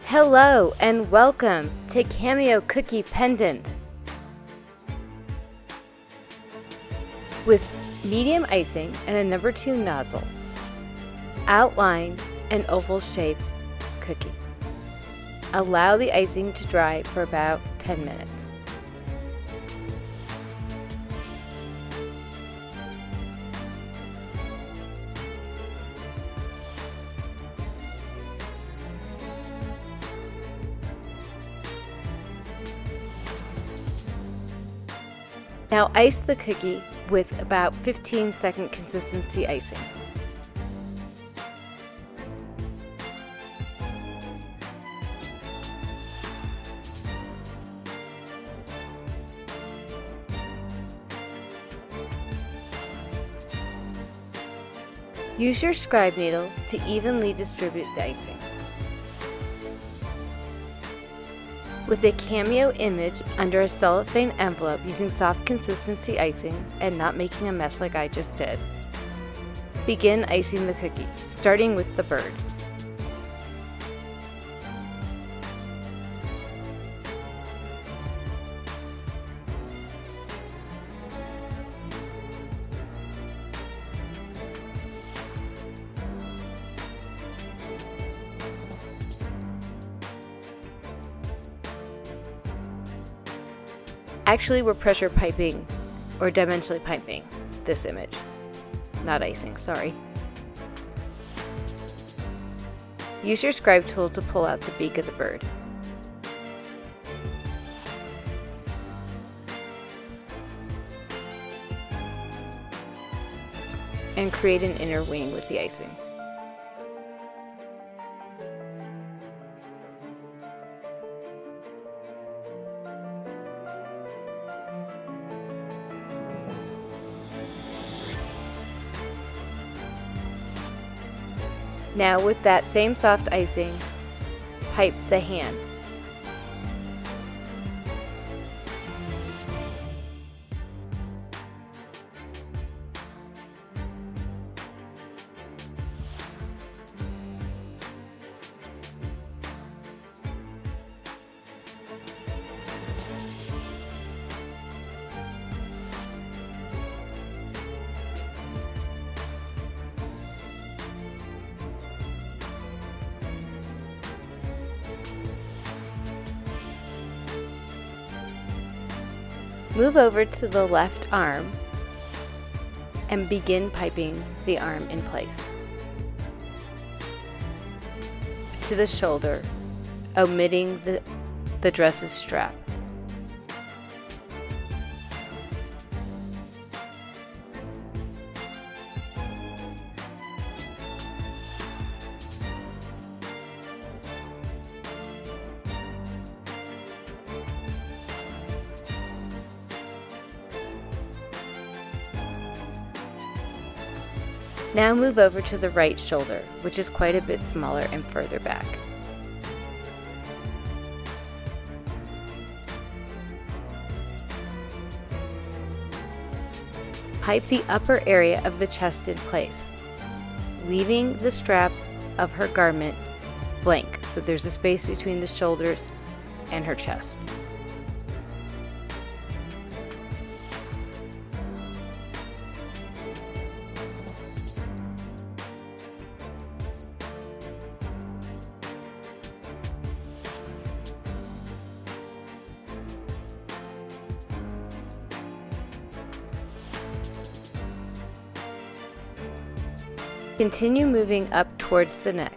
Hello and welcome to Cameo Cookie Pendant. With medium icing and a number 2 nozzle, outline an oval shape cookie. Allow the icing to dry for about 10 minutes. Now ice the cookie with about 15-second consistency icing. Use your scribe needle to evenly distribute the icing. With a cameo image under a cellophane envelope using soft consistency icing and not making a mess like I just did, begin icing the cookie, starting with the bird. Actually, we're pressure piping or dimensionally piping this image, not icing, sorry. Use your scribe tool to pull out the beak of the bird. And create an inner wing with the icing. Now with that same soft icing, pipe the hand. Move over to the left arm and begin piping the arm in place. To the shoulder, omitting the dress's strap. Now move over to the right shoulder, which is quite a bit smaller and further back. Pipe the upper area of the chest in place, leaving the strap of her garment blank, so there's a space between the shoulders and her chest. Continue moving up towards the neck.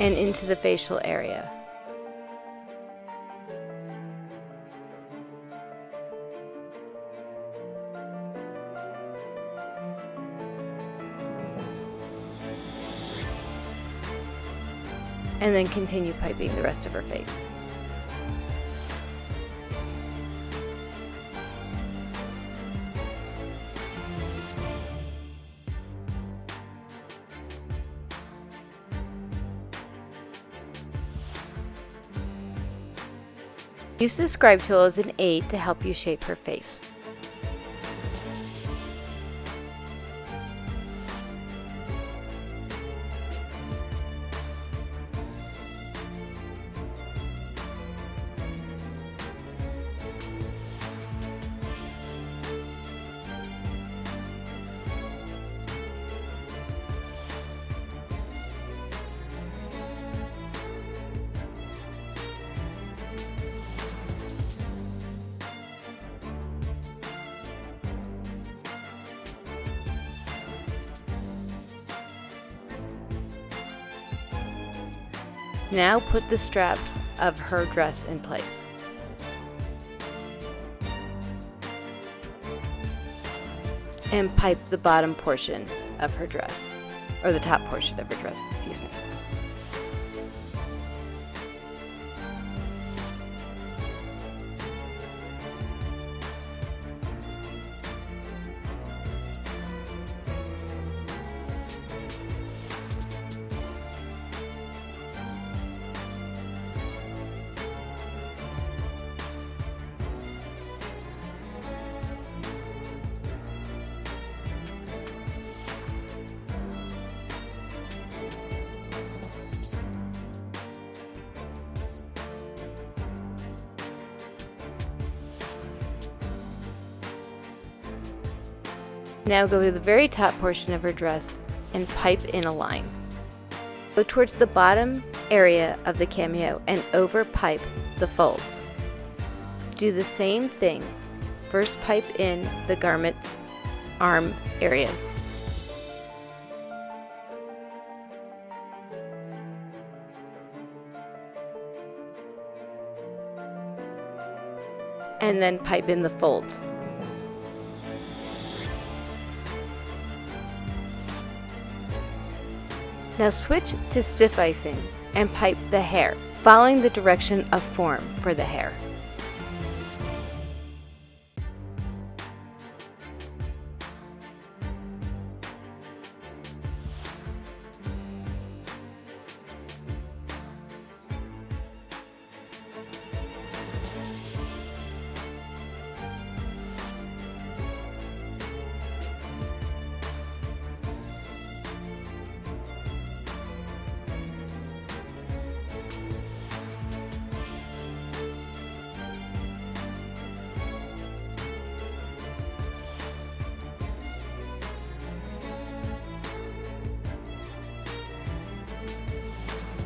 And into the facial area. And then continue piping the rest of her face. Use the scribe tool as an aid to help you shape her face. Now put the straps of her dress in place. And pipe the bottom portion of her dress, or the top portion of her dress, excuse me. Now go to the very top portion of her dress and pipe in a line. Go towards the bottom area of the cameo and over pipe the folds. Do the same thing. First pipe in the garment's arm area. And then pipe in the folds. Now switch to stiff icing and pipe the hair, following the direction of form for the hair.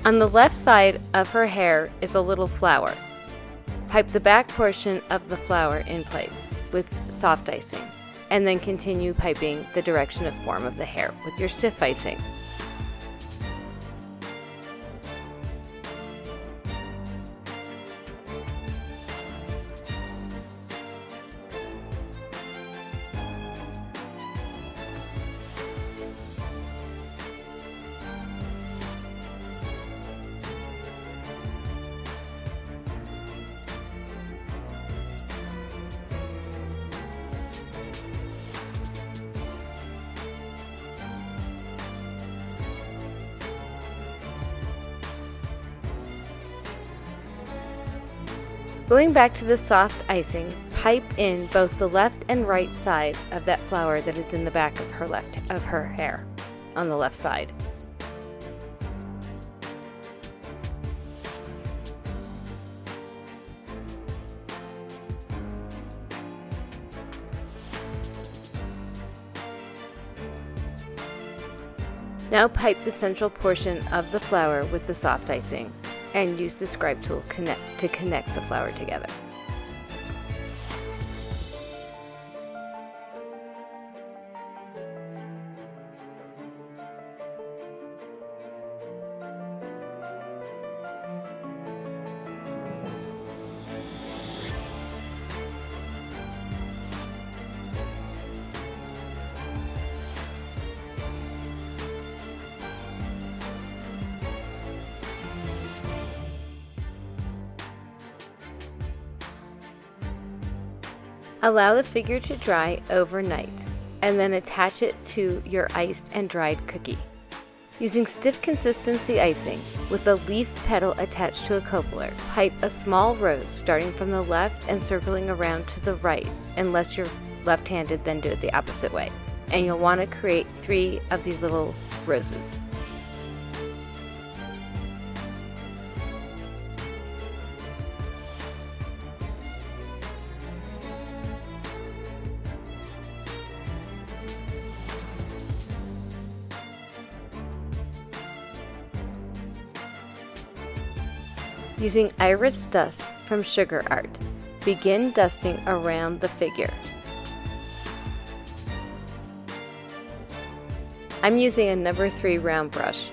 On the left side of her hair is a little flower. Pipe the back portion of the flower in place with soft icing, and then continue piping the direction of form of the hair with your stiff icing. Going back to the soft icing, pipe in both the left and right side of that flower that is in the back of her hair on the left side. Now pipe the central portion of the flower with the soft icing, and use the scribe tool to connect the flower together. Allow the figure to dry overnight, and then attach it to your iced and dried cookie. Using stiff consistency icing with a leaf petal attached to a coupler, pipe a small rose starting from the left and circling around to the right. Unless you're left-handed, then do it the opposite way. And you'll want to create 3 of these little roses. Using iris dust from Sugar Art, begin dusting around the figure. I'm using a number 3 round brush.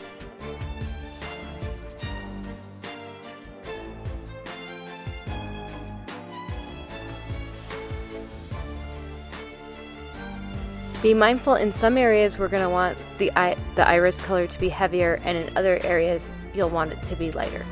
Be mindful, in some areas we're going to want the iris color to be heavier, and in other areas you'll want it to be lighter.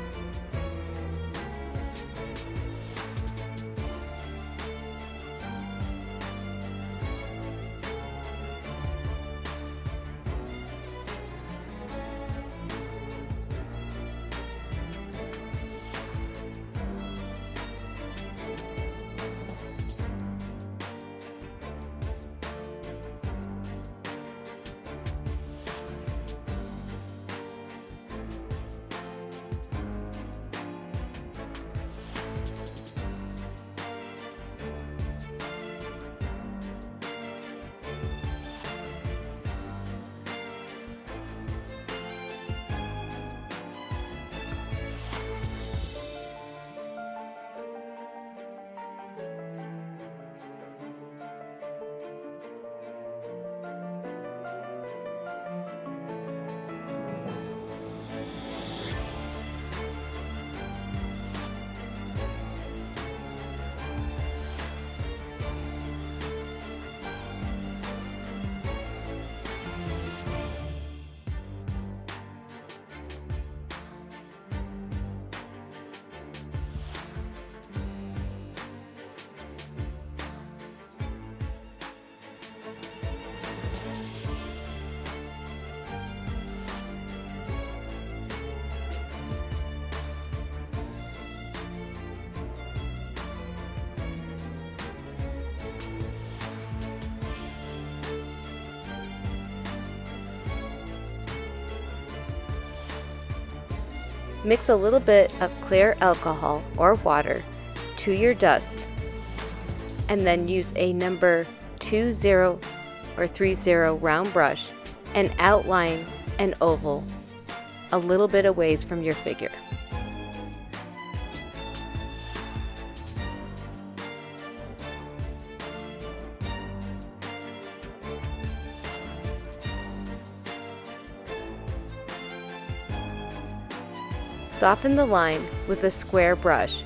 Mix a little bit of clear alcohol or water to your dust, and then use a number 20 or 30 round brush and outline an oval a little bit away from your figure. Soften the line with a square brush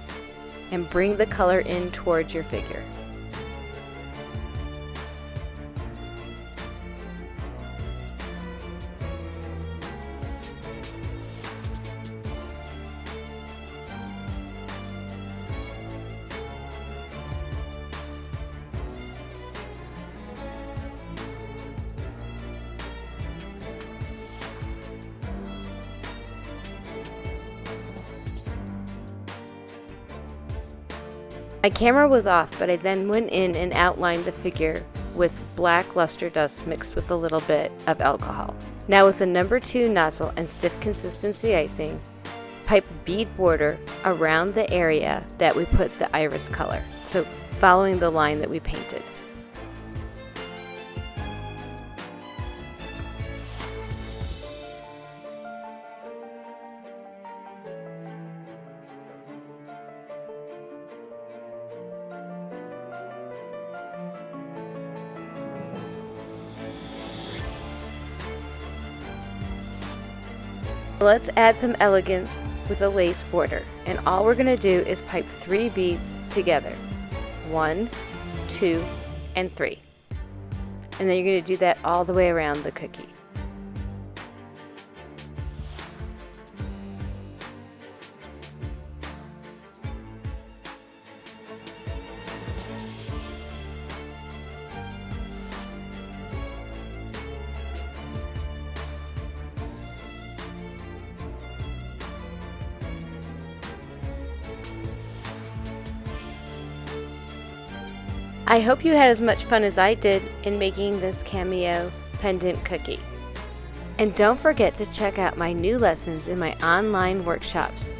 and bring the color in towards your figure. My camera was off, but I then went in and outlined the figure with black luster dust mixed with a little bit of alcohol. Now with the number 2 nozzle and stiff consistency icing, pipe bead border around the area that we put the iris color, so following the line that we painted. Let's add some elegance with a lace border, and all we're going to do is pipe 3 beads together. 1, 2, and 3. And then you're going to do that all the way around the cookie. I hope you had as much fun as I did in making this cameo pendant cookie. And don't forget to check out my new lessons in my online workshops.